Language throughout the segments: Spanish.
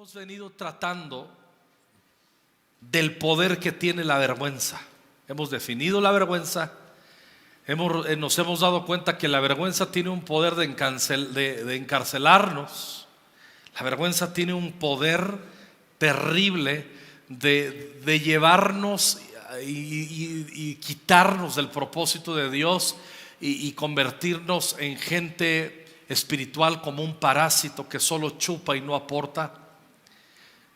Hemos venido tratando del poder que tiene la vergüenza. Hemos definido la vergüenza. Nos hemos dado cuenta que la vergüenza tiene un poder de encarcelarnos. La vergüenza tiene un poder terrible de llevarnos y quitarnos del propósito de Dios y convertirnos en gente espiritual como un parásito que solo chupa y no aporta.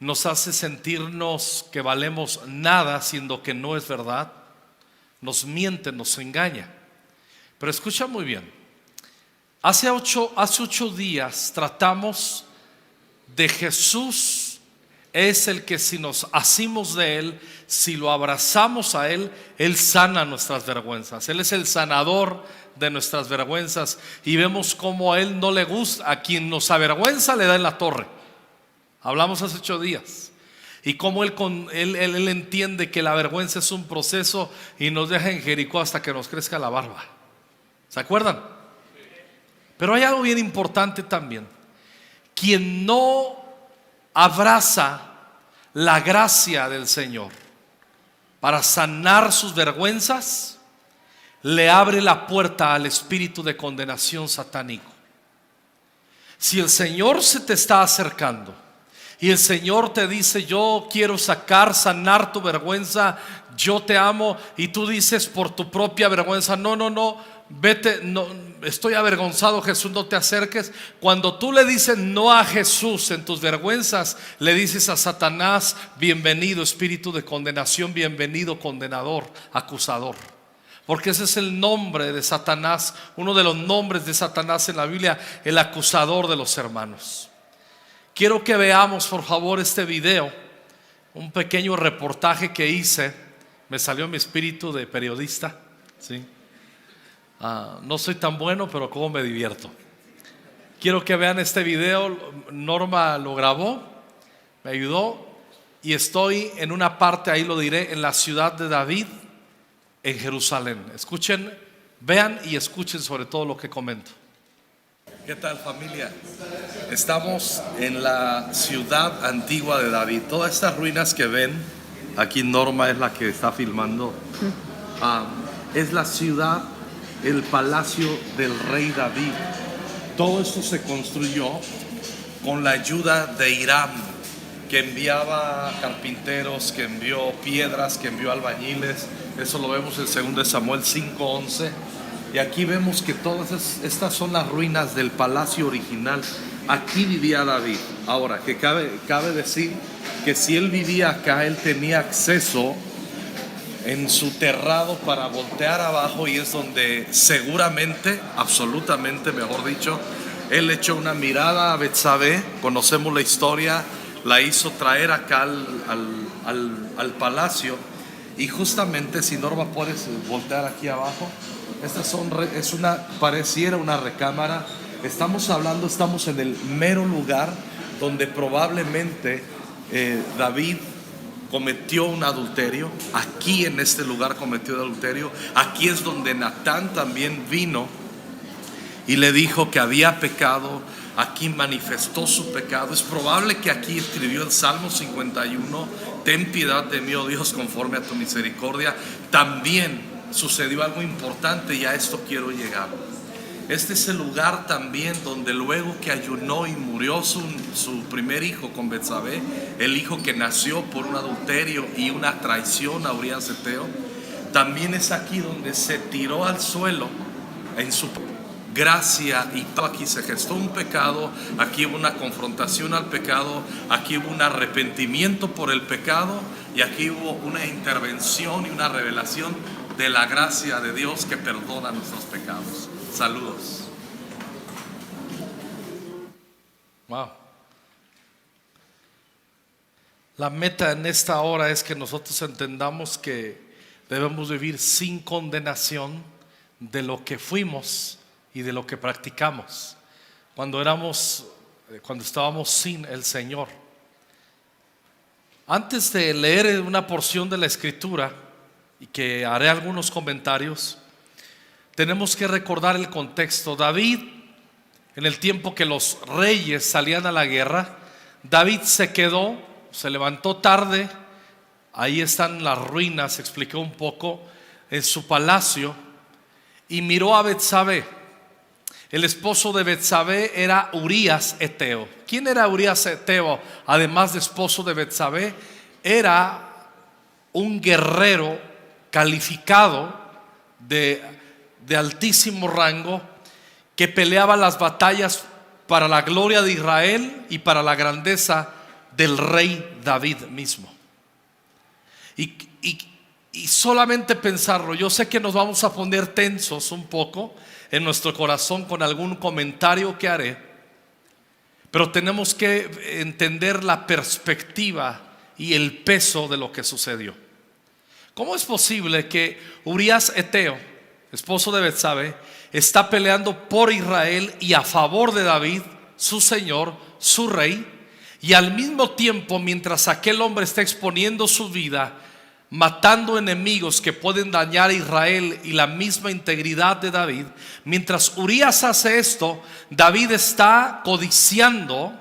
Nos hace sentirnos que valemos nada, siendo que no es verdad. Nos miente, nos engaña. Pero escucha muy bien. Hace 8 días tratamos de Jesús. Es el que si nos asimos de Él, si lo abrazamos a Él, Él sana nuestras vergüenzas. Él es el sanador de nuestras vergüenzas. Y vemos cómo a Él no le gusta. A quien nos avergüenza le da en la torre. Hablamos hace 8 días. Y cómo él entiende que la vergüenza es un proceso y nos deja en Jericó hasta que nos crezca la barba. ¿Se acuerdan? Pero hay algo bien importante también. Quien no abraza la gracia del Señor para sanar sus vergüenzas, le abre la puerta al espíritu de condenación satánico. Si el Señor se te está acercando y el Señor te dice: yo quiero sanar tu vergüenza, yo te amo, y tú dices por tu propia vergüenza: no, vete, no, estoy avergonzado, Jesús, no te acerques. Cuando tú le dices no a Jesús en tus vergüenzas, le dices a Satanás: bienvenido espíritu de condenación, bienvenido condenador, acusador. Porque ese es el nombre de Satanás, uno de los nombres de Satanás en la Biblia, el acusador de los hermanos. Quiero que veamos por favor este video, un pequeño reportaje que hice. Me salió mi espíritu de periodista, ¿sí? No soy tan bueno, pero cómo me divierto. Quiero que vean este video. Norma lo grabó, me ayudó, y estoy en una parte, ahí lo diré, en la ciudad de David, en Jerusalén. Escuchen, vean y escuchen sobre todo lo que comento. ¿Qué tal, familia? Estamos en la ciudad antigua de David. Todas estas ruinas que ven, aquí Norma es la que está filmando, es la ciudad, el palacio del rey David. Todo esto se construyó con la ayuda de Hiram, que enviaba carpinteros, que envió piedras, que envió albañiles. Eso lo vemos en 2 Samuel 5:11. Y aquí vemos que todas estas son las ruinas del palacio original. Aquí vivía David. Ahora, que cabe decir que si él vivía acá, él tenía acceso en su terrado para voltear abajo, y es donde seguramente, absolutamente, mejor dicho, él echó una mirada a Betsabé. Conocemos la historia, la hizo traer acá al palacio. Y justamente, si Norma puedes voltear aquí abajo, pareciera una recámara. Estamos en el mero lugar donde probablemente David cometió un adulterio. Aquí en este lugar cometió el adulterio. Aquí es donde Natán también vino y le dijo que había pecado. Aquí manifestó su pecado. Es probable que aquí escribió el Salmo 51: ten piedad de mí, oh Dios, conforme a tu misericordia. También sucedió algo importante, y a esto quiero llegar. Este es el lugar también donde luego que ayunó y murió su primer hijo con Betsabé, el hijo que nació por un adulterio y una traición a Urías Eteo, también es aquí donde se tiró al suelo en su gracia, y aquí se gestó un pecado. Aquí hubo una confrontación al pecado, aquí hubo un arrepentimiento por el pecado, y aquí hubo una intervención y una revelación de la gracia de Dios que perdona nuestros pecados. Saludos. Wow. La meta en esta hora es que nosotros entendamos que debemos vivir sin condenación de lo que fuimos y de lo que practicamos cuando estábamos sin el Señor. Antes de leer una porción de la Escritura, y que haré algunos comentarios, tenemos que recordar el contexto. David, en el tiempo que los reyes salían a la guerra, David se quedó, se levantó tarde. Ahí están las ruinas, expliqué un poco, en su palacio, y miró a Betsabé. El esposo de Betsabé era Urías eteo. ¿Quién era Urías eteo? Además de esposo de Betsabé, era un guerrero calificado de altísimo rango, que peleaba las batallas para la gloria de Israel y para la grandeza del rey David mismo. Y solamente pensarlo, yo sé que nos vamos a poner tensos un poco en nuestro corazón con algún comentario que haré, pero tenemos que entender la perspectiva y el peso de lo que sucedió. ¿Cómo es posible que Urías eteo, esposo de Betsabé, está peleando por Israel y a favor de David, su señor, su rey, y al mismo tiempo, mientras aquel hombre está exponiendo su vida, matando enemigos que pueden dañar a Israel y la misma integridad de David, mientras Urías hace esto, David está codiciando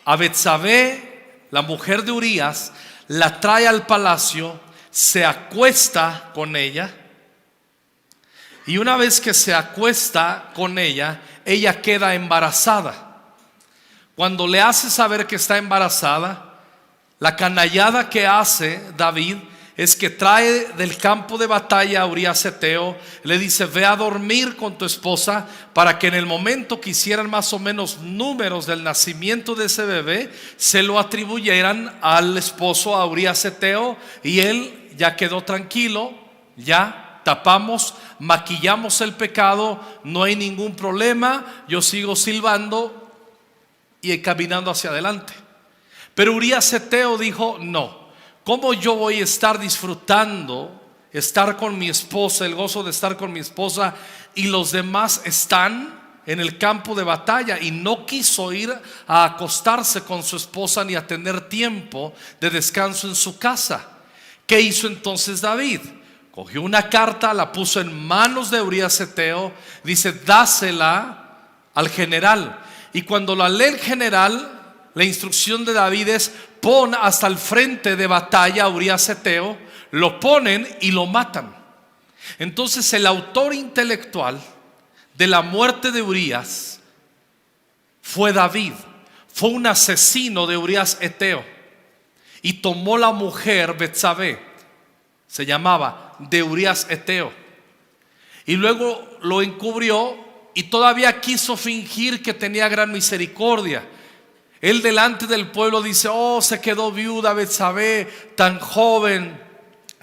a Betsabé, la mujer de Urías, la trae al palacio, se acuesta con ella, y una vez que se acuesta con ella, ella queda embarazada. Cuando le hace saber que está embarazada, la canallada que hace David es que trae del campo de batalla a Urías eteo, le dice: ve a dormir con tu esposa, para que en el momento que hicieran más o menos números del nacimiento de ese bebé, se lo atribuyeran al esposo, a Urías eteo, y él ya quedó tranquilo, ya tapamos, maquillamos el pecado, no hay ningún problema, yo sigo silbando y caminando hacia adelante. Pero Urías eteo dijo: no, ¿cómo yo voy a estar disfrutando estar con mi esposa, el gozo de estar con mi esposa, y los demás están en el campo de batalla? Y no quiso ir a acostarse con su esposa ni a tener tiempo de descanso en su casa. ¿Qué hizo entonces David? Cogió una carta, la puso en manos de Urías eteo, dice: dásela al general. Y cuando la lee el general, la instrucción de David es: pon hasta el frente de batalla a Urías eteo. Lo ponen y lo matan. Entonces el autor intelectual de la muerte de Urías fue David. Fue un asesino de Urías eteo, y tomó la mujer Betsabé, se llamaba, de Urías eteo, y luego lo encubrió, y todavía quiso fingir que tenía gran misericordia. Él delante del pueblo dice: oh, se quedó viuda Betsabé, tan joven,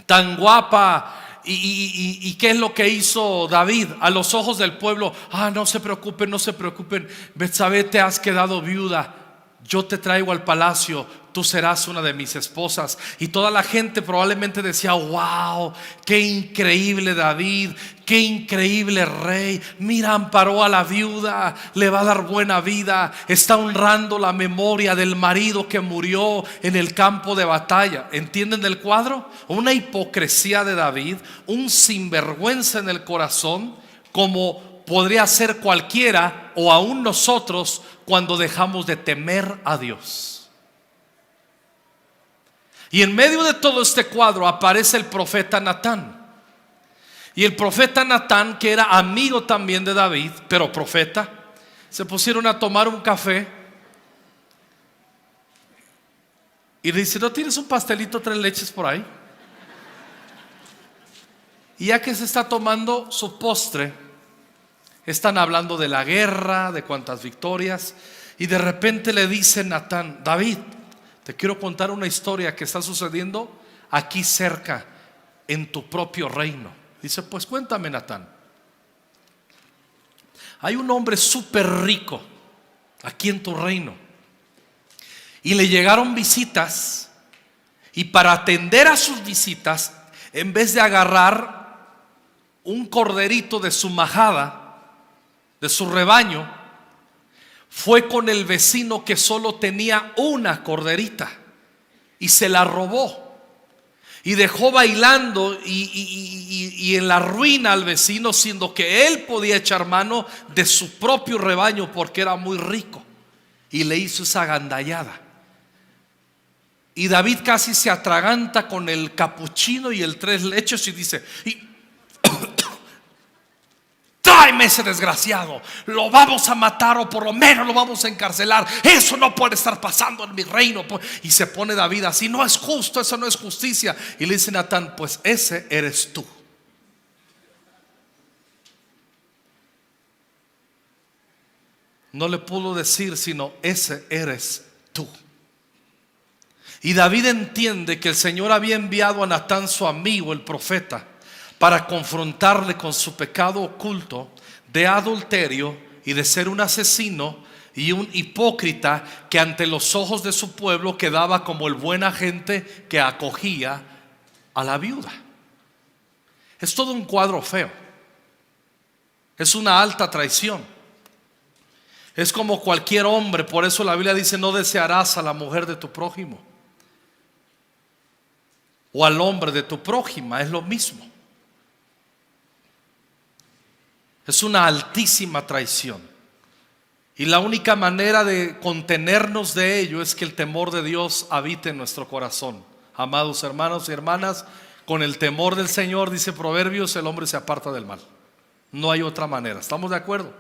tan guapa. ¿Y qué es lo que hizo David a los ojos del pueblo? No se preocupen, no se preocupen, Betsabé, te has quedado viuda, yo te traigo al palacio, tú serás una de mis esposas. Y toda la gente probablemente decía: wow, qué increíble David, qué increíble rey. Mira, amparó a la viuda, le va a dar buena vida, está honrando la memoria del marido que murió en el campo de batalla. ¿Entienden el cuadro? Una hipocresía de David, un sinvergüenza en el corazón, como podría ser cualquiera o aún nosotros cuando dejamos de temer a Dios. Y en medio de todo este cuadro aparece el profeta Natán. Y el profeta Natán, que era amigo también de David, pero profeta, se pusieron a tomar un café. Y le dice: ¿no tienes un pastelito, 3 leches por ahí? Y ya que se está tomando su postre, están hablando de la guerra, de cuántas victorias. Y de repente le dice Natán: David, te quiero contar una historia que está sucediendo aquí cerca, en tu propio reino. Dice: pues cuéntame, Natán. Hay un hombre súper rico aquí en tu reino, y le llegaron visitas, y para atender a sus visitas, en vez de agarrar un corderito de su majada, de su rebaño, fue con el vecino que solo tenía una corderita y se la robó, y dejó bailando y en la ruina al vecino, siendo que él podía echar mano de su propio rebaño porque era muy rico, y le hizo esa gandallada. Y David casi se atraganta con el capuchino y el 3 leches y dice: tráeme ese desgraciado, lo vamos a matar o por lo menos lo vamos a encarcelar. Eso no puede estar pasando en mi reino. Y se pone David así: no es justo, eso no es justicia. Y le dice Natán: pues ese eres tú. No le pudo decir sino: ese eres tú. Y David entiende que el Señor había enviado a Natán, su amigo, el profeta, para confrontarle con su pecado oculto de adulterio y de ser un asesino y un hipócrita que ante los ojos de su pueblo quedaba como el buen agente que acogía a la viuda. Es todo un cuadro feo. Es una alta traición. Es como cualquier hombre. Por eso la Biblia dice: no desearás a la mujer de tu prójimo o al hombre de tu prójima. Es lo mismo. Es una altísima traición. Y la única manera de contenernos de ello es que el temor de Dios habite en nuestro corazón. Amados hermanos y hermanas, con el temor del Señor, dice Proverbios, el hombre se aparta del mal. No hay otra manera. ¿Estamos de acuerdo?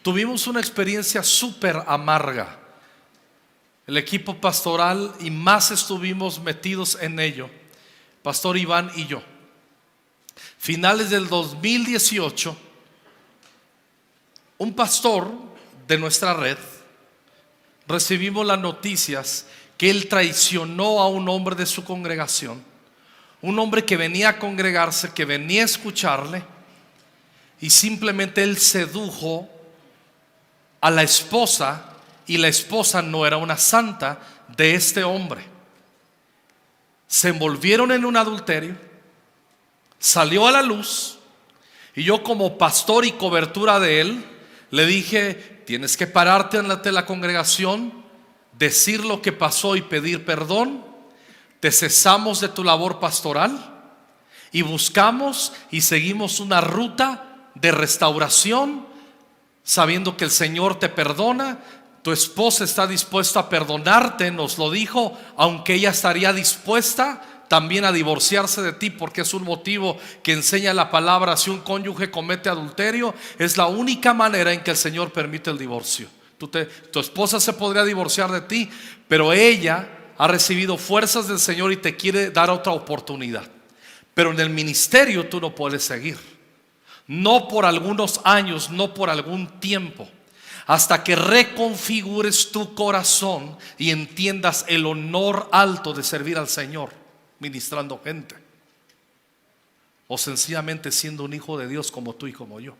Tuvimos una experiencia súper amarga, el equipo pastoral, y más estuvimos metidos en ello, Pastor Iván y yo. Finales del 2018, un pastor de nuestra red, recibimos las noticias que él traicionó a un hombre de su congregación, un hombre que venía a congregarse, que venía a escucharle, y simplemente él sedujo a la esposa, y la esposa no era una santa de este hombre. Se envolvieron en un adulterio, salió a la luz, y yo, como pastor y cobertura de él, le dije: tienes que pararte ante la congregación, decir lo que pasó y pedir perdón. Te cesamos de tu labor pastoral y buscamos y seguimos una ruta de restauración, sabiendo que el Señor te perdona. Tu esposa está dispuesta a perdonarte, nos lo dijo, aunque ella estaría dispuesta también a divorciarse de ti, porque es un motivo que enseña la palabra. Si un cónyuge comete adulterio, es la única manera en que el Señor permite el divorcio. Tu esposa se podría divorciar de ti, pero ella ha recibido fuerzas del Señor y te quiere dar otra oportunidad. Pero en el ministerio tú no puedes seguir, no por algunos años, no por algún tiempo, hasta que reconfigures tu corazón y entiendas el honor alto de servir al Señor ministrando gente, o sencillamente siendo un hijo de Dios como tú y como yo.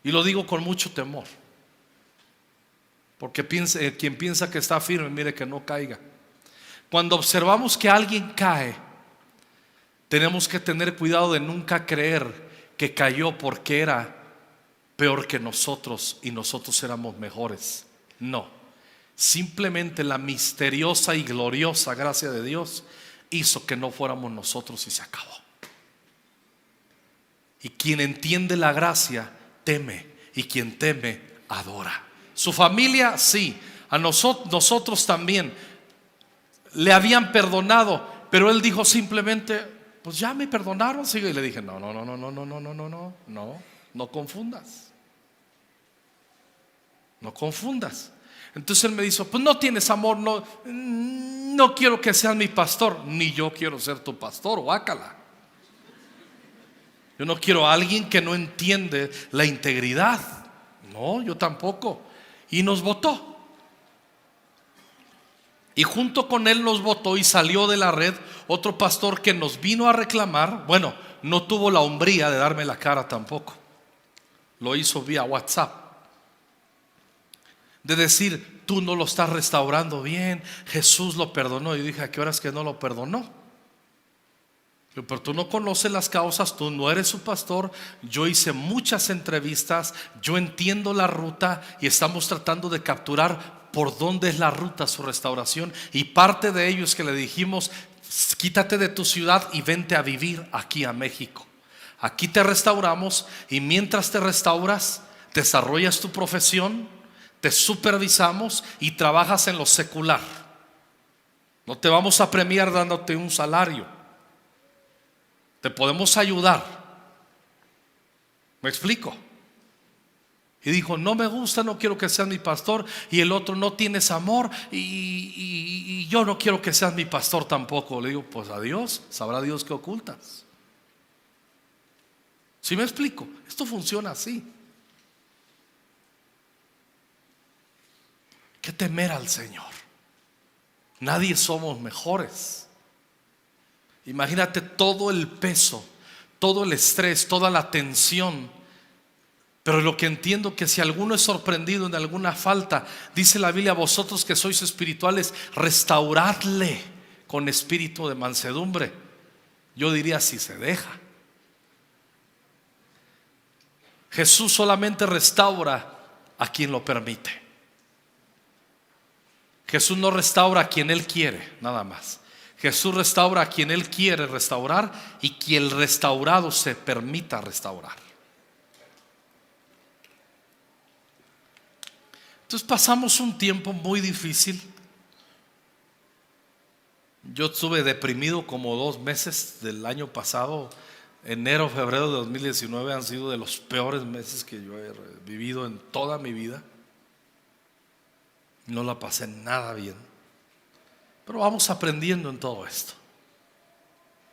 Y lo digo con mucho temor, porque quien piensa que está firme, mire que no caiga. Cuando observamos que alguien cae, tenemos que tener cuidado de nunca creer que cayó porque era peor que nosotros y nosotros éramos mejores. No, simplemente la misteriosa y gloriosa gracia de Dios hizo que no fuéramos nosotros y se acabó. Y quien entiende la gracia teme, y quien teme adora. Su familia sí, a nosotros también le habían perdonado, pero él dijo simplemente: pues ya me perdonaron, sigue. Y le dije: no confundas. No confundas. Entonces él me dijo: pues no tienes amor, no quiero que seas mi pastor. Ni yo quiero ser tu pastor, guácala. Yo no quiero a alguien que no entiende la integridad. No, yo tampoco. Y nos votó. Y junto con él nos votó y salió de la red otro pastor que nos vino a reclamar. Bueno, no tuvo la hombría de darme la cara tampoco. Lo hizo vía WhatsApp, de decir: tú no lo estás restaurando bien, Jesús lo perdonó. Y dije: ¿a qué horas que no lo perdonó? Pero tú no conoces las causas, tú no eres su pastor. Yo hice muchas entrevistas, yo entiendo la ruta y estamos tratando de capturar por dónde es la ruta su restauración. Y parte de ello es que le dijimos: quítate de tu ciudad y vente a vivir aquí a México. Aquí te restauramos, y mientras te restauras, desarrollas tu profesión, te supervisamos y trabajas en lo secular. No te vamos a premiar dándote un salario. Te podemos ayudar. ¿Me explico? Y dijo: no me gusta, no quiero que seas mi pastor. Y el otro: no tienes amor y yo no quiero que seas mi pastor tampoco. Le digo: pues adiós, sabrá Dios qué ocultas. ¿Sí me explico? Esto funciona así. ¿Qué temer al Señor? Nadie somos mejores. Imagínate todo el peso, todo el estrés, toda la tensión. Pero lo que entiendo que si alguno es sorprendido en alguna falta, dice la Biblia: vosotros que sois espirituales, restauradle con espíritu de mansedumbre. Yo diría: si se deja. Jesús solamente restaura a quien lo permite. Jesús no restaura a quien Él quiere, nada más. Jesús restaura a quien Él quiere restaurar y quien el restaurado se permita restaurar. Entonces pasamos un tiempo muy difícil. Yo estuve deprimido como 2 meses del año pasado. Enero, febrero de 2019 han sido de los peores meses que yo he vivido en toda mi vida. No la pasé nada bien. Pero vamos aprendiendo en todo esto.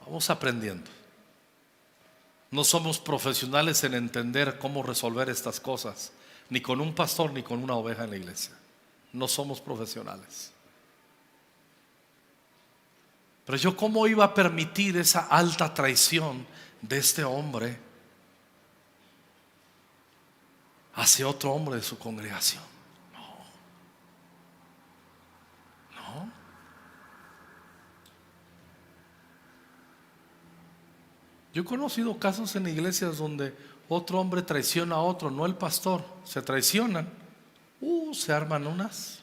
Vamos aprendiendo. No somos profesionales en entender cómo resolver estas cosas, ni con un pastor ni con una oveja en la iglesia. No somos profesionales. Pero yo, ¿cómo iba a permitir esa alta traición de este hombre hacia otro hombre de su congregación? No. Yo he conocido casos en iglesias donde otro hombre traiciona a otro, no el pastor, se traicionan. Se arman unas.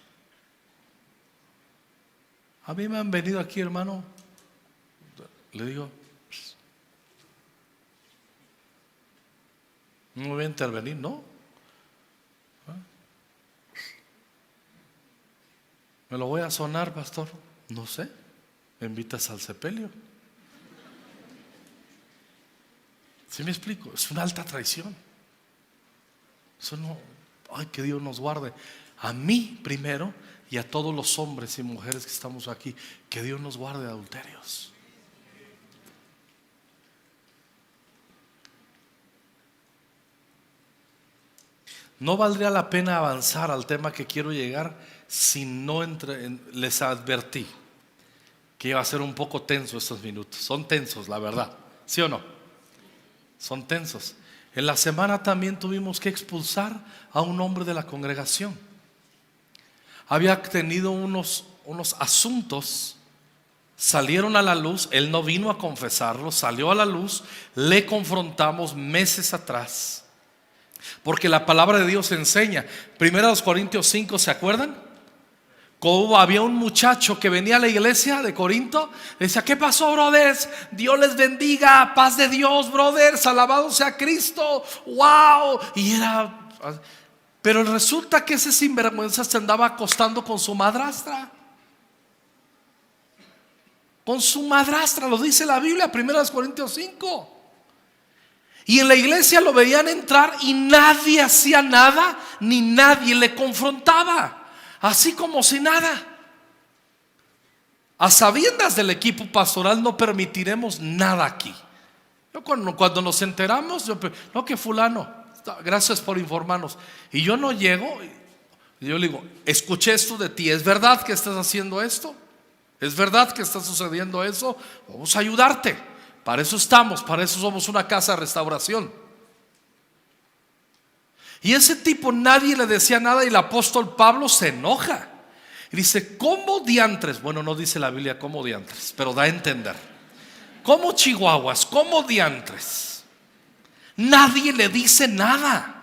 A mí me han venido aquí, hermano. Le digo: no voy a intervenir, ¿no? ¿Me lo voy a sonar, pastor? No sé. ¿Me invitas al sepelio? ¿Sí me explico? Es una alta traición. Eso no. Ay, que Dios nos guarde. A mí primero y a todos los hombres y mujeres que estamos aquí, que Dios nos guarde de adulterios. No valdría la pena avanzar al tema que quiero llegar si no les advertí que iba a ser un poco tenso estos minutos. Son tensos, la verdad, ¿sí o no? Son tensos. En la semana también tuvimos que expulsar a un hombre de la congregación. Había tenido unos asuntos, salieron a la luz. Él no vino a confesarlo, salió a la luz. Le confrontamos meses atrás, porque la palabra de Dios enseña. 1 Corintios 5, ¿se acuerdan? Había un muchacho que venía a la iglesia de Corinto. Decía: ¿qué pasó, brothers? Dios les bendiga, paz de Dios, brothers, alabado sea Cristo. Wow. Pero resulta que ese sinvergüenza se andaba acostando con su madrastra. Con su madrastra, lo dice la Biblia, 1 Corintios 5. Y en la iglesia lo veían entrar y nadie hacía nada, ni nadie le confrontaba. Así como si nada. A sabiendas del equipo pastoral, no permitiremos nada aquí. Yo cuando nos enteramos, no, que fulano, gracias por informarnos. Y yo no llego, y yo le digo: escuché esto de ti, ¿es verdad que estás haciendo esto? ¿Es verdad que está sucediendo eso? Vamos a ayudarte. Para eso estamos, para eso somos una casa de restauración. Y ese tipo nadie le decía nada, y el apóstol Pablo se enoja y dice: ¿cómo diantres? Bueno, no dice la Biblia cómo diantres, pero da a entender. ¿Cómo chihuahuas? ¿Cómo diantres? Nadie le dice nada.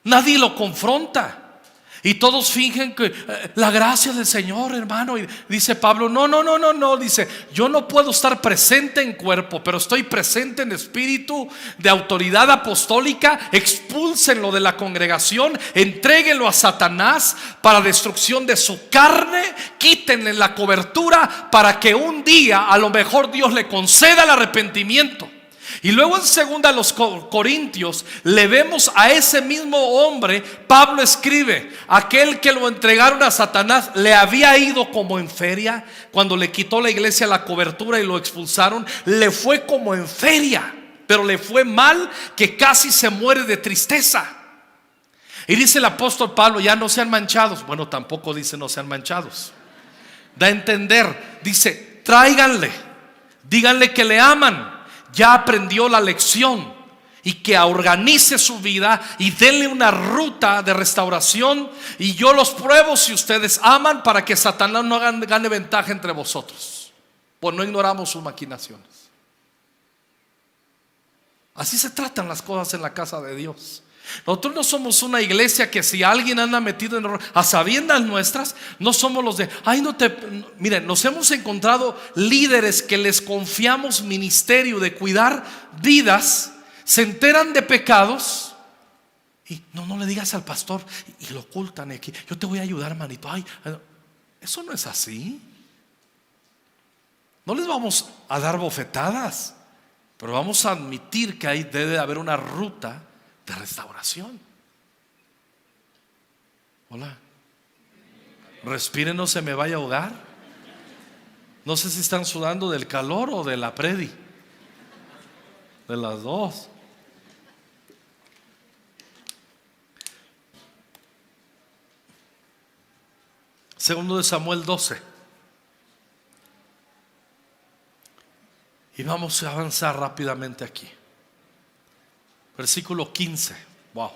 Nadie lo confronta. Y todos fingen que la gracia del Señor, hermano. Y dice Pablo, no, dice, yo no puedo estar presente en cuerpo, pero estoy presente en espíritu, de autoridad apostólica. Expúlsenlo de la congregación, entréguenlo a Satanás para destrucción de su carne, quítenle la cobertura para que un día a lo mejor Dios le conceda el arrepentimiento. Y luego en segunda a los Corintios le vemos a ese mismo hombre. Pablo escribe: aquel que lo entregaron a Satanás le había ido como en feria. Cuando le quitó la iglesia la cobertura y lo expulsaron, le fue como en feria, pero le fue mal que casi se muere de tristeza. Y dice el apóstol Pablo: ya no sean manchados. Bueno, tampoco dice no sean manchados. Da a entender, dice, tráiganle, díganle que le aman, ya aprendió la lección, y que organice su vida y denle una ruta de restauración. Y yo los pruebo si ustedes aman, para que Satanás no gane ventaja entre vosotros, pues no ignoramos sus maquinaciones. Así se tratan las cosas en la casa de Dios. Nosotros no somos una iglesia que si alguien anda metido en error, a sabiendas nuestras, no somos los de miren, nos hemos encontrado líderes que les confiamos ministerio de cuidar vidas, se enteran de pecados y no le digas al pastor, y lo ocultan aquí. Yo te voy a ayudar, manito. Eso no es así. No les vamos a dar bofetadas, pero vamos a admitir que ahí debe haber una ruta de restauración. Hola. Respiren, no se me vaya a ahogar. No sé si están sudando del calor o de la predi. De las dos. Segundo de Samuel 12. Y vamos a avanzar rápidamente aquí. Versículo 15. Wow.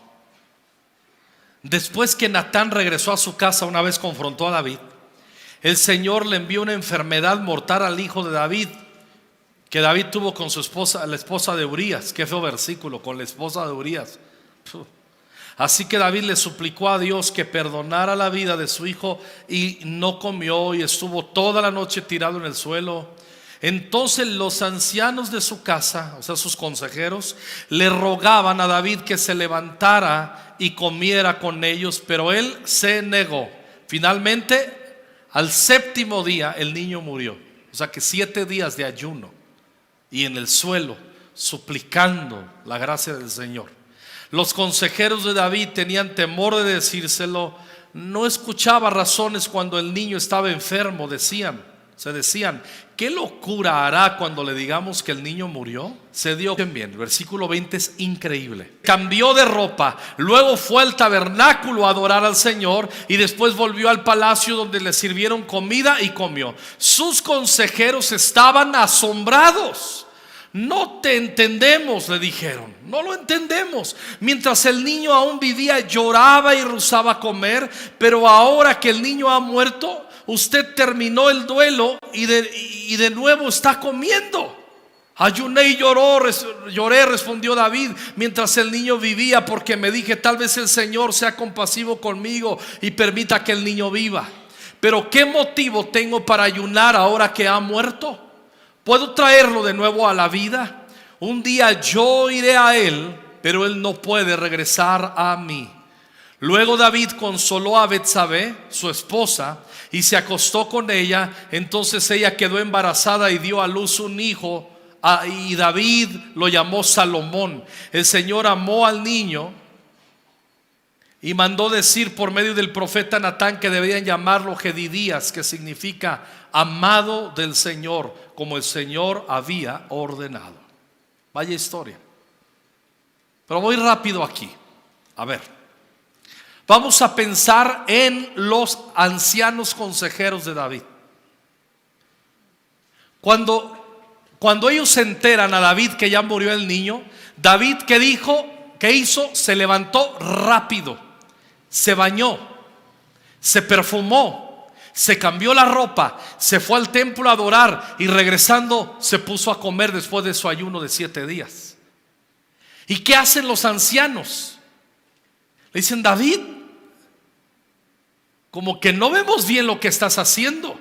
Después que Natán regresó a su casa, una vez confrontó a David, el Señor le envió una enfermedad mortal al hijo de David, que David tuvo con su esposa, la esposa de Urías. Qué feo versículo, con la esposa de Urías. Así que David le suplicó a Dios que perdonara la vida de su hijo, y no comió y estuvo toda la noche tirado en el suelo. Entonces los ancianos de su casa, o sea sus consejeros, le rogaban a David que se levantara y comiera con ellos, pero él se negó. Finalmente, al séptimo día el niño murió. O sea que 7 días de ayuno y en el suelo, suplicando la gracia del Señor. Los consejeros de David tenían temor de decírselo. No escuchaba razones cuando el niño estaba enfermo. Se decían, ¿qué locura hará cuando le digamos que el niño murió? Se dio bien. El versículo 20 es increíble. Cambió de ropa, luego fue al tabernáculo a adorar al Señor, y después volvió al palacio donde le sirvieron comida y comió. Sus consejeros estaban asombrados. No te entendemos, le dijeron, no lo entendemos. Mientras el niño aún vivía, lloraba y rehusaba comer, pero ahora que el niño ha muerto, usted terminó el duelo y de nuevo está comiendo. Ayuné y lloré, respondió David, mientras el niño vivía, porque me dije, tal vez el Señor sea compasivo conmigo y permita que el niño viva. Pero ¿qué motivo tengo para ayunar ahora que ha muerto? ¿Puedo traerlo de nuevo a la vida? Un día yo iré a él, pero él no puede regresar a mí. Luego David consoló a Betsabé, su esposa, y se acostó con ella. Entonces ella quedó embarazada y dio a luz un hijo, y David lo llamó Salomón. El Señor amó al niño y mandó decir por medio del profeta Natán que debían llamarlo Jedidías, que significa amado del Señor, como el Señor había ordenado. Vaya historia. Pero voy rápido aquí. A ver, vamos a pensar en los ancianos consejeros de David. Cuando ellos se enteran a David que ya murió el niño, David, ¿qué dijo? ¿Qué hizo? Se levantó rápido, se bañó, se perfumó, se cambió la ropa, se fue al templo a adorar, y regresando se puso a comer después de su ayuno de 7 días. ¿Y qué hacen los ancianos? Le dicen, David, como que no vemos bien lo que estás haciendo.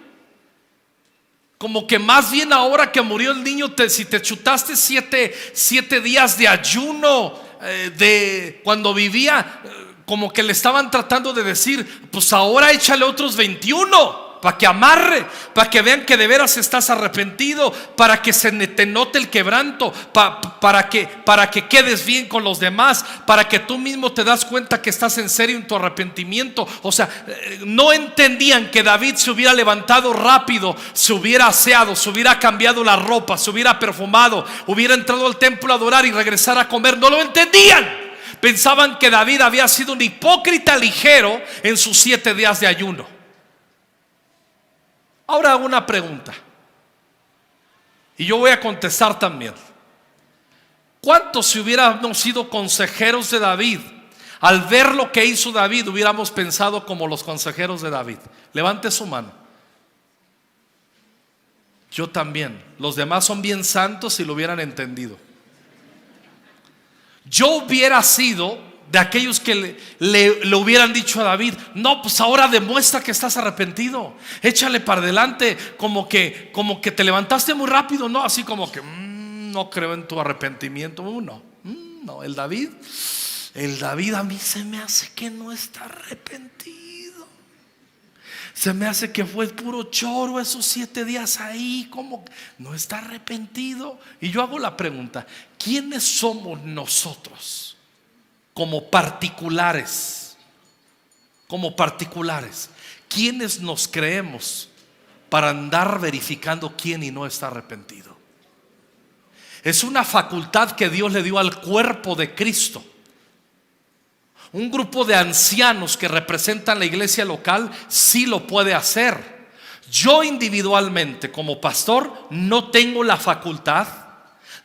Como que más bien ahora que murió el niño, si te chutaste 7 días de ayuno de cuando vivía, como que le estaban tratando de decir, pues ahora échale otros 21 para que amarre, para que vean que de veras estás arrepentido, para que se te note el quebranto, para que quedes bien con los demás, para que tú mismo te das cuenta que estás en serio en tu arrepentimiento. O sea, no entendían que David se hubiera levantado rápido, se hubiera aseado, se hubiera cambiado la ropa, se hubiera perfumado, hubiera entrado al templo a adorar y regresar a comer. No lo entendían. Pensaban que David había sido un hipócrita ligero en sus 7 días de ayuno. Ahora hago una pregunta y yo voy a contestar también. ¿Cuántos, si hubiéramos sido consejeros de David, al ver lo que hizo David, hubiéramos pensado como los consejeros de David? Levante su mano. Yo también. Los demás son bien santos y lo hubieran entendido. Yo hubiera sido de aquellos que le hubieran dicho a David: no, pues ahora demuestra que estás arrepentido, échale para adelante, como que te levantaste muy rápido, ¿no? Así como que no creo en tu arrepentimiento. No, el David a mí se me hace que no está arrepentido. Se me hace que fue puro choro esos 7 días ahí, como no está arrepentido. Y yo hago la pregunta: ¿quiénes somos nosotros como particulares? ¿Quiénes nos creemos para andar verificando quién y no está arrepentido? Es una facultad que Dios le dio al cuerpo de Cristo. Un grupo de ancianos que representan la iglesia local sí lo puede hacer. Yo individualmente como pastor no tengo la facultad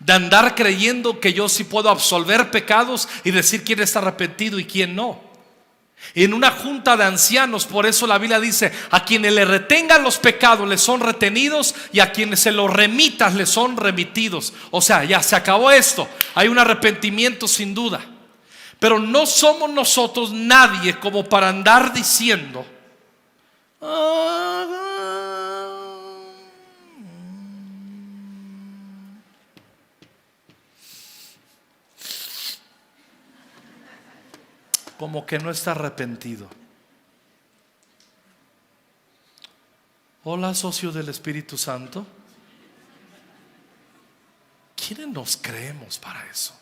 de andar creyendo que yo sí puedo absolver pecados y decir quién está arrepentido y quién no. En una junta de ancianos, por eso la Biblia dice: a quienes le retengan los pecados les son retenidos, y a quienes se los remitas les son remitidos. O sea, ya se acabó esto. Hay un arrepentimiento sin duda. Pero no somos nosotros nadie como para andar diciendo: como que no está arrepentido. Hola, socio del Espíritu Santo. ¿Quiénes nos creemos para eso?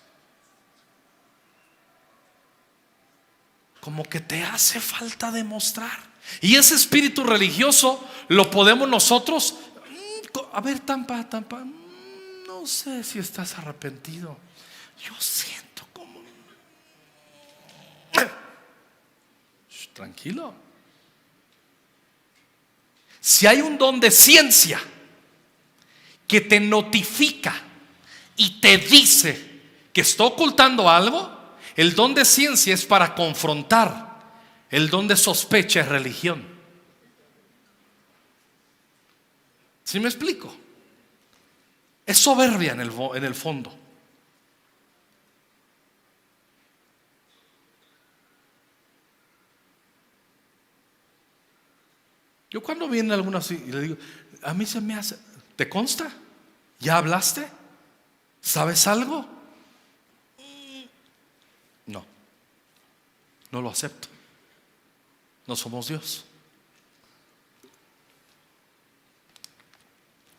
Como que te hace falta demostrar. Y ese espíritu religioso lo podemos nosotros, a ver, tampa, no sé si estás arrepentido. Yo siento como... Tranquilo. Si hay un don de ciencia que te notifica y te dice que está ocultando algo, el don de ciencia es para confrontar. El don de sospecha es religión. ¿Sí me explico? Es soberbia en el fondo. Yo cuando viene alguno así y le digo: a mí se me hace, ¿te consta? ¿Ya hablaste? ¿Sabes algo? No lo acepto. No somos Dios.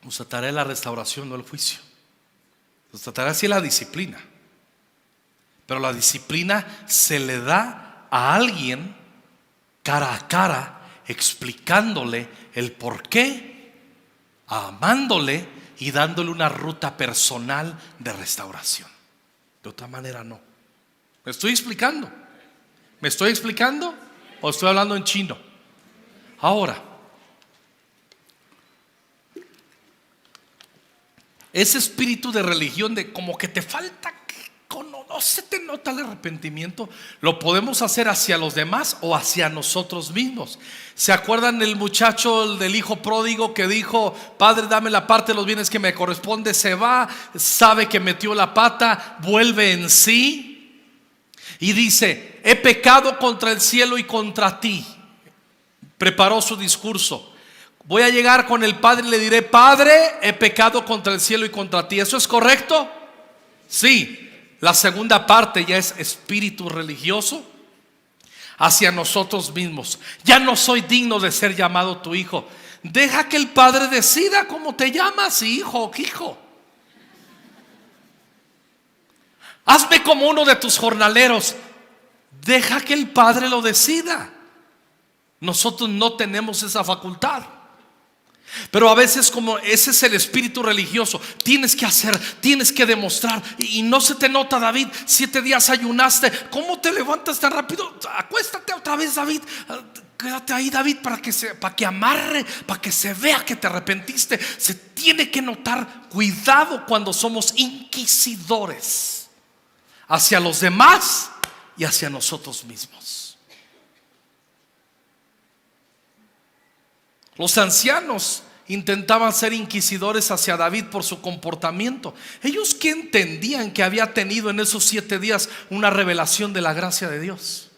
Nos tratará la restauración, no el juicio. Nos tratará así la disciplina. Pero la disciplina se le da a alguien cara a cara, explicándole el por qué, amándole y dándole una ruta personal de restauración. De otra manera no. ¿Me estoy explicando? ¿Me estoy explicando? ¿O estoy hablando en chino? Ahora, ese espíritu de religión de como que te falta, no se te nota el arrepentimiento, lo podemos hacer hacia los demás o hacia nosotros mismos. ¿Se acuerdan del muchacho del hijo pródigo que dijo: Padre, dame la parte de los bienes que me corresponde? Se va, sabe que metió la pata, vuelve en sí y dice: he pecado contra el cielo y contra ti. preparó su discurso. Voy a llegar con el Padre y le diré: Padre, he pecado contra el cielo y contra ti. ¿Eso es correcto? Sí. La segunda parte ya es espíritu religioso hacia nosotros mismos. Ya no soy digno de ser llamado tu hijo. Deja que el Padre decida cómo te llamas, hijo o hijo. Hazme como uno de tus jornaleros. Deja que el Padre lo decida. Nosotros no tenemos esa facultad. Pero a veces, como ese es el espíritu religioso, tienes que hacer, tienes que demostrar. Y no se te nota, David, 7 días ayunaste. ¿Cómo te levantas tan rápido? Acuéstate otra vez, David. Quédate ahí, David, para que amarre, para que se vea que te arrepentiste. Se tiene que notar. Cuidado cuando somos inquisidores hacia los demás y hacia nosotros mismos. Los ancianos intentaban ser inquisidores hacia David por su comportamiento. Ellos que entendían que había tenido en esos 7 días una revelación de la gracia de Dios,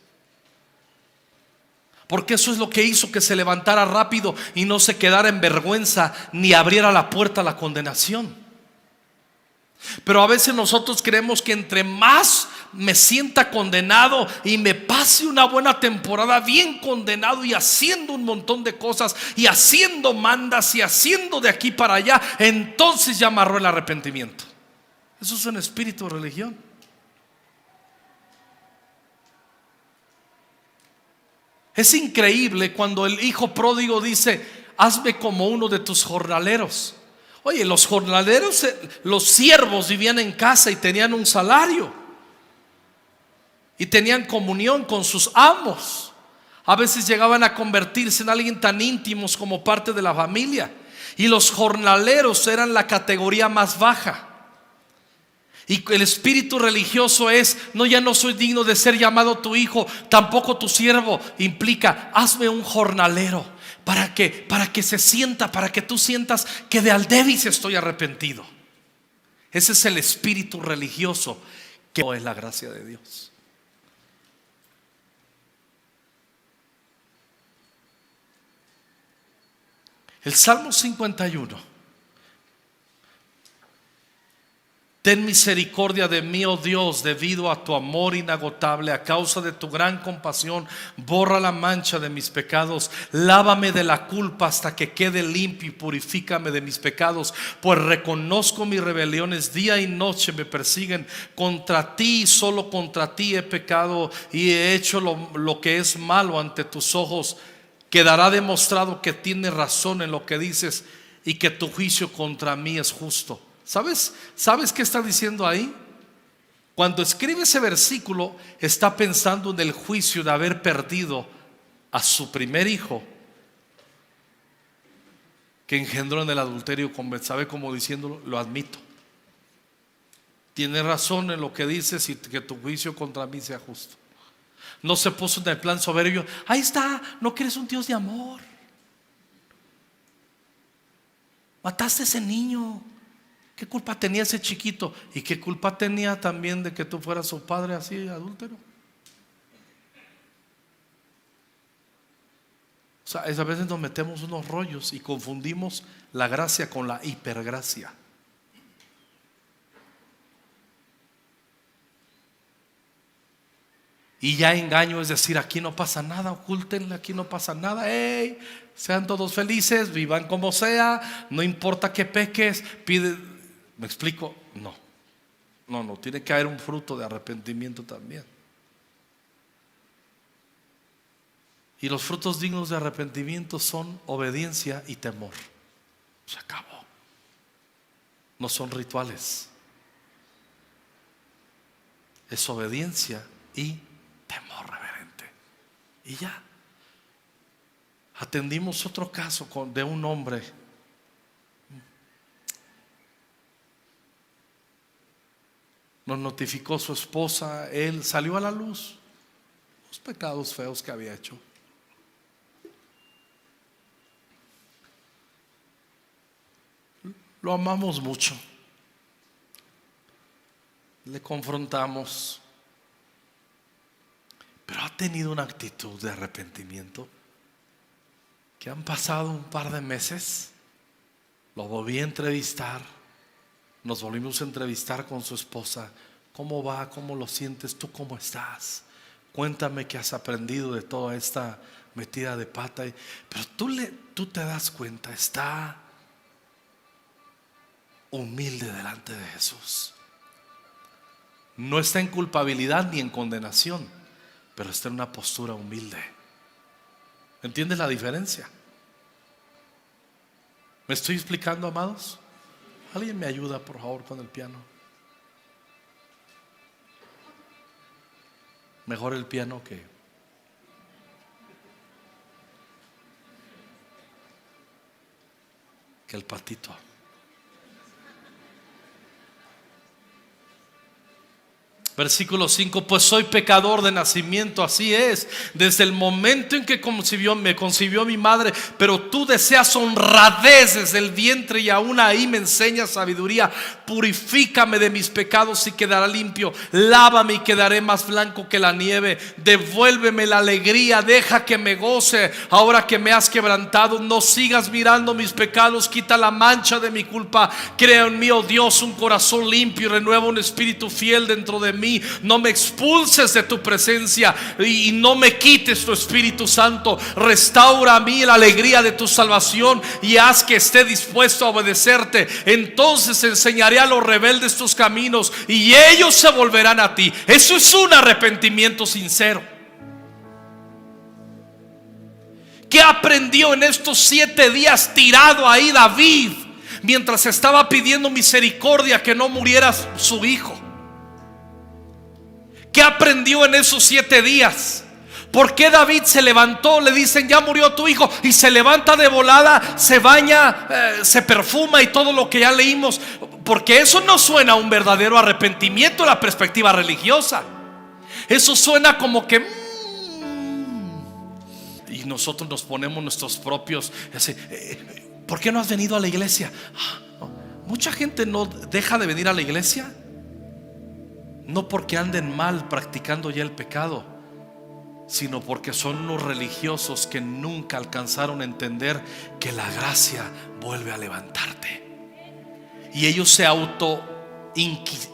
porque eso es lo que hizo que se levantara rápido y no se quedara en vergüenza ni abriera la puerta a la condenación. Pero a veces nosotros creemos que entre más me sienta condenado y me pase una buena temporada bien condenado y haciendo un montón de cosas y haciendo mandas y haciendo de aquí para allá, entonces ya amarró el arrepentimiento. Eso es un espíritu de religión. Es increíble cuando el hijo pródigo dice: hazme como uno de tus jornaleros. Oye, los jornaleros, los siervos vivían en casa y tenían un salario y tenían comunión con sus amos. A veces llegaban a convertirse en alguien tan íntimos como parte de la familia. Y los jornaleros eran la categoría más baja. Y el espíritu religioso es: no, ya no soy digno de ser llamado tu hijo, tampoco tu siervo. Implica: hazme un jornalero para que se sienta, para que tú sientas que de aldevis estoy arrepentido. Ese es el espíritu religioso, que no es la gracia de Dios. El Salmo 51: ten misericordia de mí, oh Dios, debido a tu amor inagotable, a causa de tu gran compasión, borra la mancha de mis pecados, lávame de la culpa hasta que quede limpio y purifícame de mis pecados, pues reconozco mis rebeliones, día y noche me persiguen. Contra ti, solo contra ti he pecado y he hecho lo que es malo ante tus ojos. Quedará demostrado que tienes razón en lo que dices y que tu juicio contra mí es justo. ¿Sabes qué está diciendo ahí? Cuando escribe ese versículo, está pensando en el juicio de haber perdido a su primer hijo, que engendró en el adulterio con Betsabé, como diciéndolo: lo admito, tienes razón en lo que dices y que tu juicio contra mí sea justo. No se puso en el plan soberbio: ahí está, no que eres un Dios de amor, mataste a ese niño, ¿qué culpa tenía ese chiquito? ¿Y qué culpa tenía también de que tú fueras su padre así adúltero? O sea, a veces nos metemos unos rollos y confundimos la gracia con la hipergracia. Y ya engaño es decir: aquí no pasa nada, ocúltenle, aquí no pasa nada. Hey, sean todos felices, vivan como sea, no importa que peques, pide. ¿Me explico? No, tiene que haber un fruto de arrepentimiento también. Y los frutos dignos de arrepentimiento son obediencia y temor. Se acabó. No son rituales. Es obediencia y temor reverente. Y ya. Atendimos otro caso de un hombre. Nos notificó su esposa, él salió a la luz los pecados feos que había hecho. Lo amamos mucho, le confrontamos, pero ha tenido una actitud de arrepentimiento. que han pasado un par de meses, lo volví a entrevistar, nos volvimos a entrevistar con su esposa. ¿Cómo va? ¿Cómo lo sientes? ¿Tú cómo estás? Cuéntame qué has aprendido de toda esta metida de pata. Pero tú te das cuenta, está humilde delante de Jesús. No está en culpabilidad ni en condenación, pero está en una postura humilde. ¿Entiendes la diferencia? ¿Me estoy explicando, amados? ¿Alguien me ayuda, por favor, con el piano? Mejor el piano que el patito. Versículo 5: pues soy pecador de nacimiento, así es, desde el momento en que me concibió mi madre. Pero tú deseas honradez desde el vientre, y aún ahí me enseñas sabiduría. Purifícame de mis pecados y quedará limpio. Lávame y quedaré más blanco que la nieve. Devuélveme la alegría, deja que me goce ahora que me has quebrantado. No sigas mirando mis pecados, quita la mancha de mi culpa. Crea en mí, oh Dios, un corazón limpio y renueva un espíritu fiel dentro de mí. No me expulses de tu presencia y no me quites tu Espíritu Santo. Restaura a mí la alegría de tu salvación y haz que esté dispuesto a obedecerte. Entonces enseñaré a los rebeldes tus caminos y ellos se volverán a ti. Eso es un arrepentimiento sincero. ¿Qué aprendió en estos 7 días tirado ahí David mientras estaba pidiendo misericordia que no muriera su hijo? ¿Qué aprendió en esos 7 días? ¿Por qué David se levantó? Le dicen: ya murió tu hijo, y se levanta de volada, se baña, se perfuma y todo lo que ya leímos. Porque eso no suena a un verdadero arrepentimiento en la perspectiva religiosa. Eso suena como que y nosotros nos ponemos nuestros propios ¿por qué no has venido a la iglesia? Mucha gente no deja de venir a la iglesia no porque anden mal practicando ya el pecado, sino porque son unos religiosos que nunca alcanzaron a entender que la gracia vuelve a levantarte. Y ellos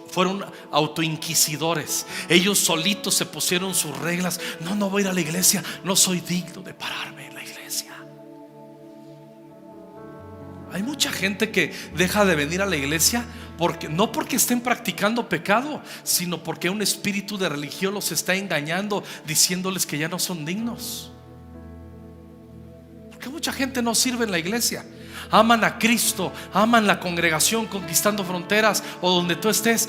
fueron autoinquisidores. Ellos solitos se pusieron sus reglas. No voy a ir a la iglesia, no soy digno de pararme en la iglesia. Hay mucha gente que deja de venir a la iglesia no porque estén practicando pecado, sino porque un espíritu de religión los está engañando, diciéndoles que ya no son dignos. Porque mucha gente no sirve en la iglesia. Aman a Cristo, aman la congregación Conquistando Fronteras o donde tú estés.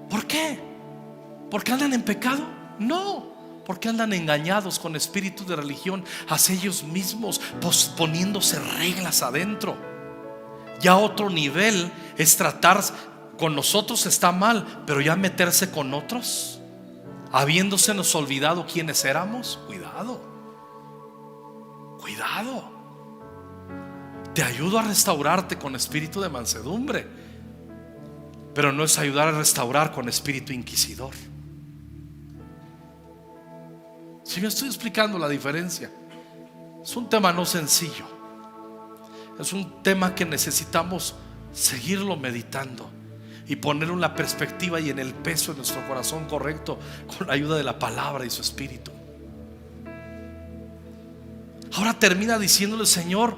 ¿Por qué? ¿Porque andan en pecado? No, porque andan engañados con espíritu de religión hacia ellos mismos, poniéndose reglas adentro. Ya otro nivel es tratar con nosotros, está mal, pero ya meterse con otros, habiéndosenos olvidado quiénes éramos. Cuidado. Te ayudo a restaurarte con espíritu de mansedumbre, pero no es ayudar a restaurar con espíritu inquisidor. Si me estoy explicando la diferencia, es un tema no sencillo. Es un tema que necesitamos seguirlo meditando y ponerlo en la perspectiva y en el peso de nuestro corazón correcto, con la ayuda de la palabra y su espíritu. Ahora termina diciéndole: Señor,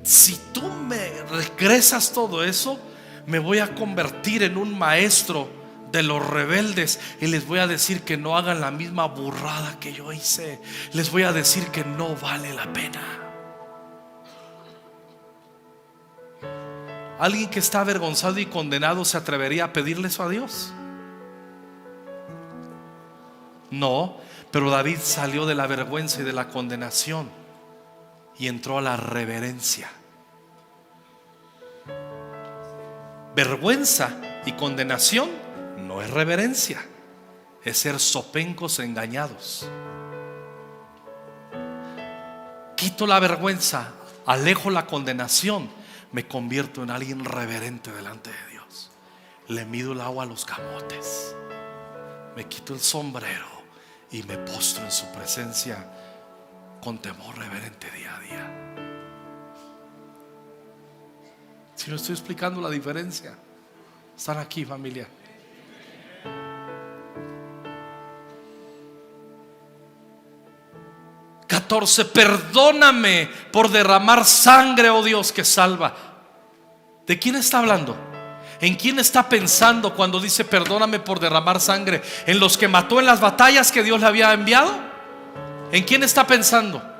si tú me regresas todo eso, me voy a convertir en un maestro de los rebeldes y les voy a decir que no hagan la misma burrada que yo hice. Les voy a decir que no vale la pena. ¿Alguien que está avergonzado y condenado se atrevería a pedirle eso a Dios? No, pero David salió de la vergüenza y de la condenación y entró a la reverencia. Vergüenza y condenación no es reverencia, es ser zopencos engañados. Quito la vergüenza, alejo la condenación, me convierto en alguien reverente delante de Dios. Le mido el agua a los camotes, me quito el sombrero y me postro en su presencia con temor reverente día a día. Si no estoy explicando la diferencia, están aquí, familia. Perdóname por derramar sangre, oh Dios, que salva. ¿De quién está hablando? ¿En quién está pensando cuando dice perdóname por derramar sangre? ¿En los que mató en las batallas que Dios le había enviado? ¿En quién está pensando?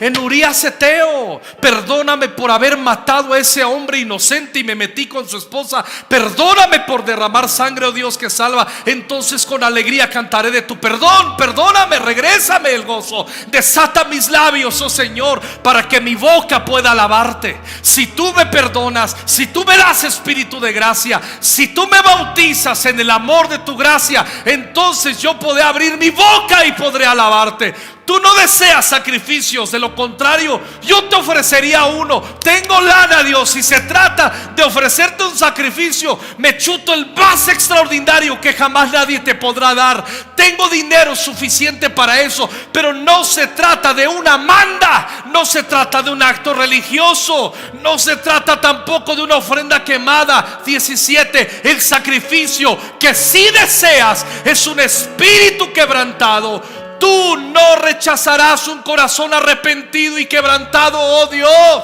En Urías Eteo. Perdóname por haber matado a ese hombre inocente y me metí con su esposa. Perdóname por derramar sangre, oh Dios que salva. Entonces con alegría cantaré de tu perdón. Perdóname, regrésame el gozo. Desata mis labios, oh Señor, para que mi boca pueda alabarte. Si tú me perdonas, si tú me das espíritu de gracia, si tú me bautizas en el amor de tu gracia, entonces yo podré abrir mi boca y podré alabarte. Tú no deseas sacrificios, de lo contrario yo te ofrecería uno. Tengo lana, Dios, si se trata de ofrecerte un sacrificio, me chuto el más extraordinario que jamás nadie te podrá dar. Tengo dinero suficiente para eso, pero no se trata de una manda, no se trata de un acto religioso, no se trata tampoco de una ofrenda quemada. 17. El sacrificio que si deseas es un espíritu quebrantado. Tú no rechazarás un corazón arrepentido y quebrantado, oh Dios.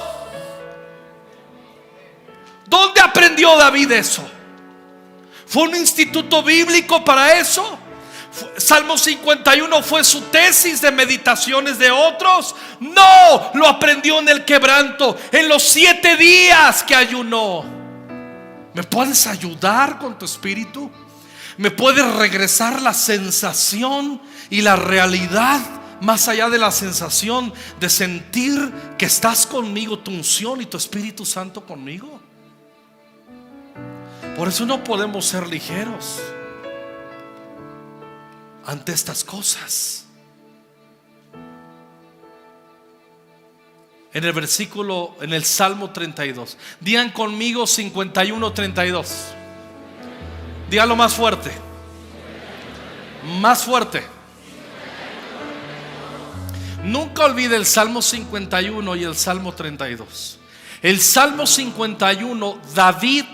¿Dónde aprendió David eso? ¿Fue un instituto bíblico para eso? ¿Salmo 51 fue su tesis de meditaciones de otros? No, lo aprendió en el quebranto, en los 7 días que ayunó. ¿Me puedes ayudar con tu espíritu? ¿Me puedes regresar la sensación y la realidad, más allá de la sensación de sentir que estás conmigo, tu unción y tu Espíritu Santo conmigo? Por eso no podemos ser ligeros ante estas cosas. En el versículo, en el Salmo 32, digan conmigo 51:32. Dígalo más fuerte. Más fuerte. Nunca olvide el Salmo 51 y el Salmo 32. El Salmo 51, David,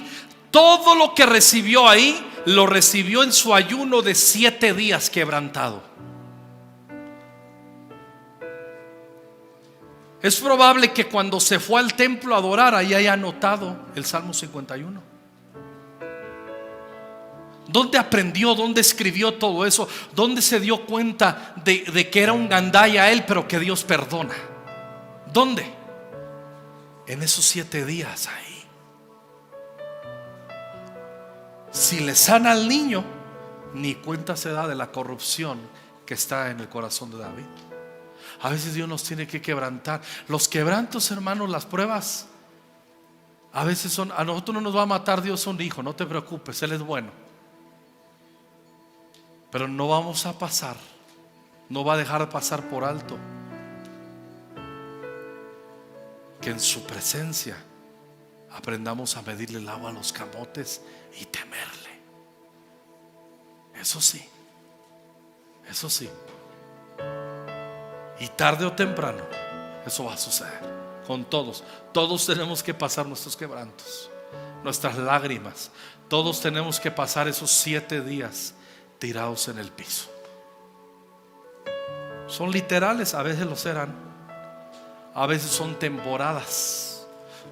todo lo que recibió ahí, lo recibió en su ayuno de 7 días quebrantado. Es probable que cuando se fue al templo a adorar, ahí haya anotado el Salmo 51. ¿Dónde aprendió? ¿Dónde escribió todo eso? ¿Dónde se dio cuenta de que era un gandaya él, pero que Dios perdona? ¿Dónde? En esos 7 días ahí. Si le sana al niño, ni cuenta se da de la corrupción que está en el corazón de David. A veces Dios nos tiene que quebrantar. Los quebrantos, hermanos, las pruebas, a veces son, a nosotros no nos va a matar Dios un hijo, no te preocupes, Él es bueno. Pero no vamos a pasar, no va a dejar pasar por alto que en su presencia aprendamos a medirle el agua a los camotes y temerle. Eso sí, eso sí. Y tarde o temprano eso va a suceder con todos. Todos tenemos que pasar nuestros quebrantos, nuestras lágrimas. Todos tenemos que pasar esos 7 días tirados en el piso. Son literales, a veces lo serán, a veces son temporadas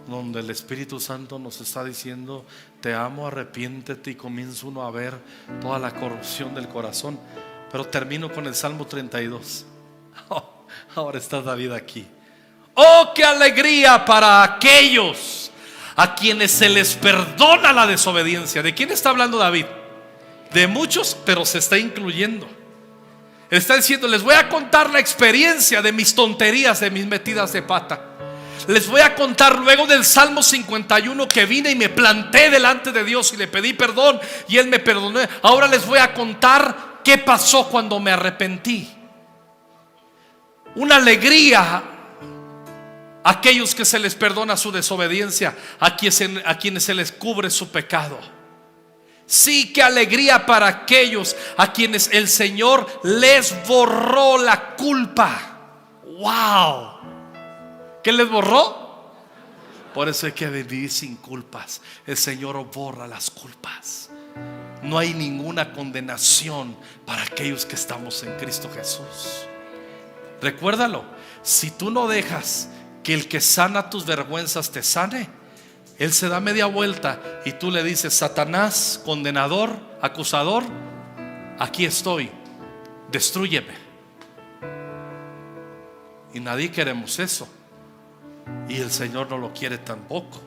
donde el Espíritu Santo nos está diciendo: te amo, arrepiéntete, y comienza uno a ver toda la corrupción del corazón. Pero termino con el Salmo 32. Ahora está David aquí. Oh, qué alegría para aquellos a quienes se les perdona la desobediencia. ¿De quién está hablando David? De muchos, pero se está incluyendo. Está diciendo: les voy a contar la experiencia de mis tonterías, de mis metidas de pata. Les voy a contar luego del Salmo 51 que vine y me planté delante de Dios y le pedí perdón y Él me perdonó. Ahora les voy a contar qué pasó cuando me arrepentí. Una alegría a aquellos que se les perdona su desobediencia, a quienes se les cubre su pecado. Sí, qué alegría para aquellos a quienes el Señor les borró la culpa. ¡Wow! ¿Qué les borró? Por eso hay que vivir sin culpas. El Señor borra las culpas. No hay ninguna condenación para aquellos que estamos en Cristo Jesús. Recuérdalo. Si tú no dejas que el que sana tus vergüenzas te sane, Él se da media vuelta y tú le dices: Satanás, condenador, acusador, aquí estoy, destrúyeme. Y nadie queremos eso, y el Señor no lo quiere tampoco.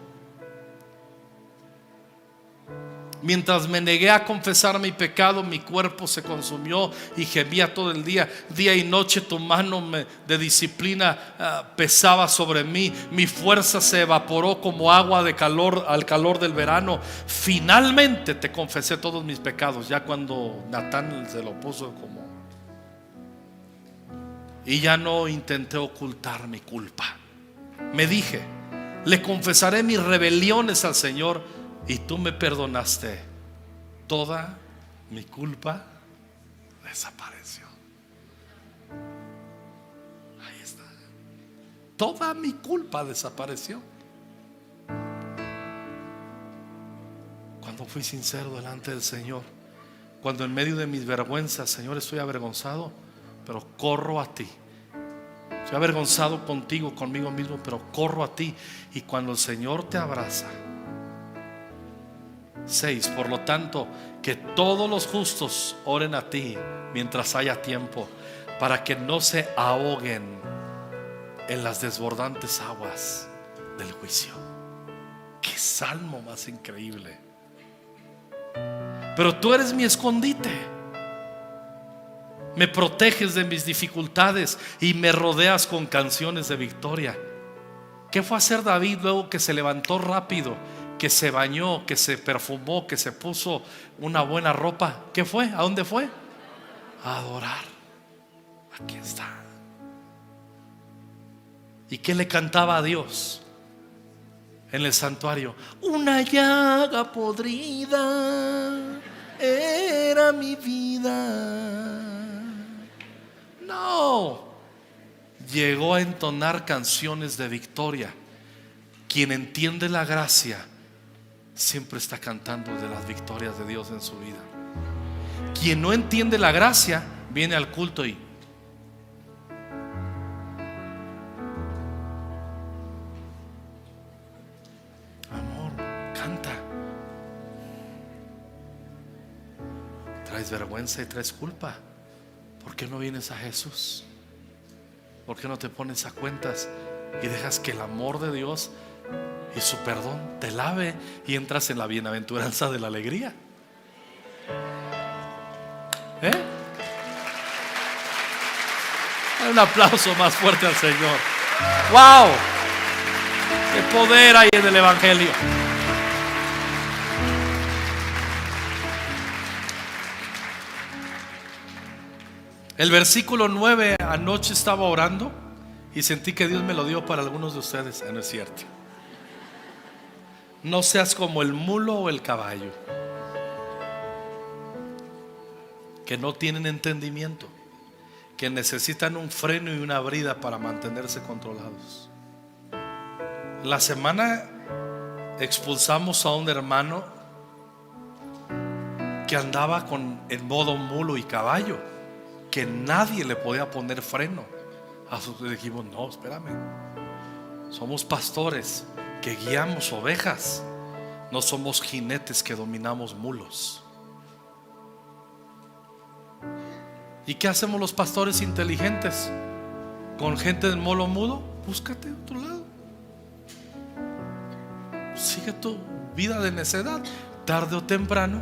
Mientras me negué a confesar mi pecado, mi cuerpo se consumió y gemía todo el día. Día y noche tu mano de disciplina pesaba sobre mí. Mi fuerza se evaporó como agua de calor al calor del verano. Finalmente te confesé todos mis pecados. Ya cuando Natán se lo puso como... Y ya no intenté ocultar mi culpa. Me dije: le confesaré mis rebeliones al Señor, y tú me perdonaste. Toda mi culpa desapareció. Ahí está. Toda mi culpa desapareció cuando fui sincero delante del Señor. Cuando en medio de mis vergüenzas: Señor, estoy avergonzado, pero corro a ti. Estoy avergonzado contigo, conmigo mismo, pero corro a ti. Y cuando el Señor te abraza. 6. Por lo tanto, que todos los justos oren a ti mientras haya tiempo, para que no se ahoguen en las desbordantes aguas del juicio. Qué salmo más increíble. Pero tú eres mi escondite. Me proteges de mis dificultades y me rodeas con canciones de victoria. ¿Qué fue a hacer David luego que se levantó rápido, que se bañó, que se perfumó, que se puso una buena ropa? ¿Qué fue? ¿A dónde fue? A adorar. Aquí está. ¿Y qué le cantaba a Dios en el santuario? Una llaga podrida era mi vida. No, llegó a entonar canciones de victoria. Quien entiende la gracia siempre está cantando de las victorias de Dios en su vida. Quien no entiende la gracia viene al culto y amor, canta. Traes vergüenza y traes culpa. ¿Por qué no vienes a Jesús? ¿Por qué no te pones a cuentas y dejas que el amor de Dios y su perdón te lave y entras en la bienaventuranza de la alegría? Un aplauso más fuerte al Señor. ¡Wow! ¡Qué poder hay en el Evangelio! El versículo 9, anoche estaba orando y sentí que Dios me lo dio para algunos de ustedes. No es cierto. No seas como el mulo o el caballo, que no tienen entendimiento, que necesitan un freno y una brida para mantenerse controlados. La semana expulsamos a un hermano que andaba en modo mulo y caballo, que nadie le podía poner freno. Dijimos: no, espérame, somos pastores que guiamos ovejas, no somos jinetes que dominamos mulos. ¿Y qué hacemos los pastores inteligentes con gente del molo mudo? Búscate otro lado, sigue tu vida de necedad. Tarde o temprano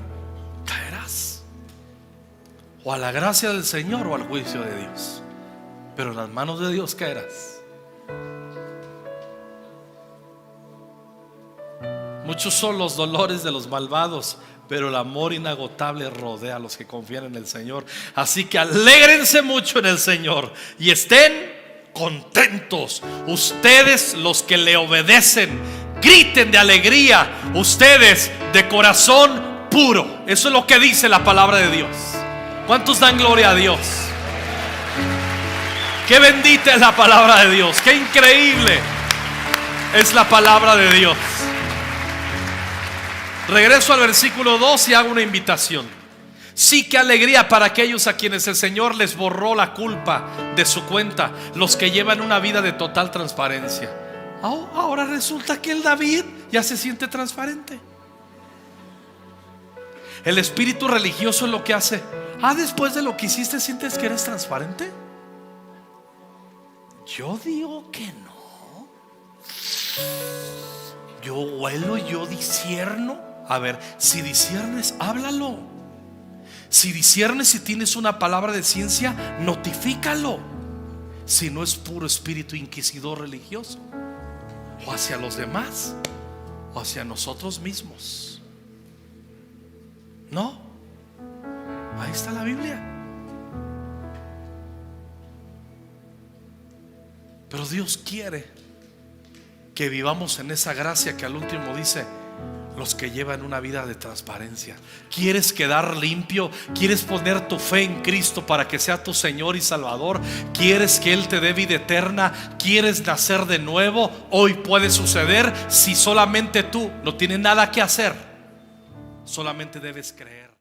caerás, o a la gracia del Señor o al juicio de Dios, pero en las manos de Dios caerás. Muchos son los dolores de los malvados, pero el amor inagotable rodea a los que confían en el Señor. Así que alégrense mucho en el Señor y estén contentos. Ustedes, los que le obedecen, griten de alegría. Ustedes de corazón puro. Eso es lo que dice la palabra de Dios. ¿Cuántos dan gloria a Dios? Qué bendita es la palabra de Dios. Qué increíble es la palabra de Dios. Regreso al versículo 2 y hago una invitación. Sí, qué alegría para aquellos a quienes el Señor les borró la culpa de su cuenta, los que llevan una vida de total transparencia. Ahora resulta que el David ya se siente transparente. El espíritu religioso es lo que hace. Después de lo que hiciste, ¿sientes que eres transparente? Yo digo que no. Yo huelo, yo discierno. A ver, si disciernes, háblalo. Si disciernes y tienes una palabra de ciencia, notifícalo. Si no es puro espíritu inquisidor religioso, o hacia los demás, o hacia nosotros mismos. No, ahí está la Biblia. Pero Dios quiere que vivamos en esa gracia que al último dice: los que llevan una vida de transparencia. ¿Quieres quedar limpio? ¿Quieres poner tu fe en Cristo para que sea tu Señor y Salvador? ¿Quieres que Él te dé vida eterna? ¿Quieres nacer de nuevo? Hoy puede suceder si solamente tú no tienes nada que hacer. Solamente debes creer.